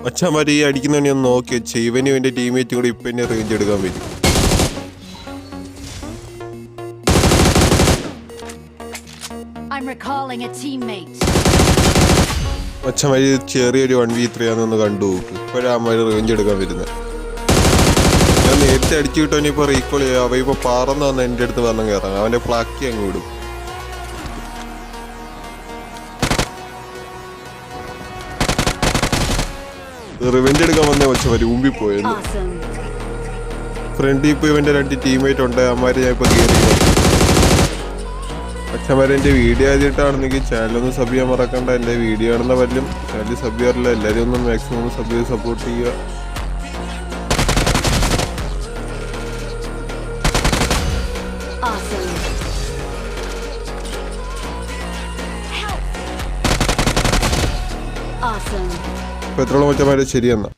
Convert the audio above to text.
മച്ചാമാര് ഈ അടിക്കുന്നവനെ ഒന്ന് നോക്കി വെച്ച് ഇവനും ഇവന്റെ ടീമേറ്റും കൂടി ഇപ്പൊ എന്നെ റേഞ്ച് എടുക്കാൻ വരും. മച്ചാമാര് ചെറിയൊരു 1v3 ആണെന്ന് കണ്ടു നോക്ക്. ഇപ്പോഴാമാര് റേഞ്ച് എടുക്കാൻ വരുന്നത്. ഞാൻ നേരത്തെ അടിച്ചു കിട്ടാൻ ഇപ്പൊ റീകോൾ ചെയ്യാം. അവ ഇപ്പൊ പറന്ന് വന്ന് എന്റെ അടുത്ത് വന്നു കയറാം. അവന്റെ പ്ലാക്കി അങ്ങ് വിടും. റിവെഞ്ച് എടുക്കാൻ വന്ന മച്ചമാര് ഊമ്പിപ്പോയെന്ന്. ഫ്രണ്ട് ഇപ്പൊ ഇവന്റെ 2 ടീമേറ്റ് ഉണ്ട്. അമ്മാര് ഞാൻ ഇപ്പൊ കയറി. മച്ചമാരെ എന്റെ വീഡിയോ ആദ്യമായിട്ടാണെന്നെങ്കിൽ ചാനലൊന്ന് സബ് ചെയ്യാൻ മറക്കണ്ട. എന്റെ വീഡിയോ കാണുന്ന വല്ലതും ചാനൽ സബ് ചെയ്യാറില്ല. എല്ലാവരും ഒന്ന് മാക്സിമം സബ് ചെയ്ത് സപ്പോർട്ട് ചെയ്യുക. ഇപ്പൊ എത്രയോളം മച്ചമാരെ ശരിയെന്നാ.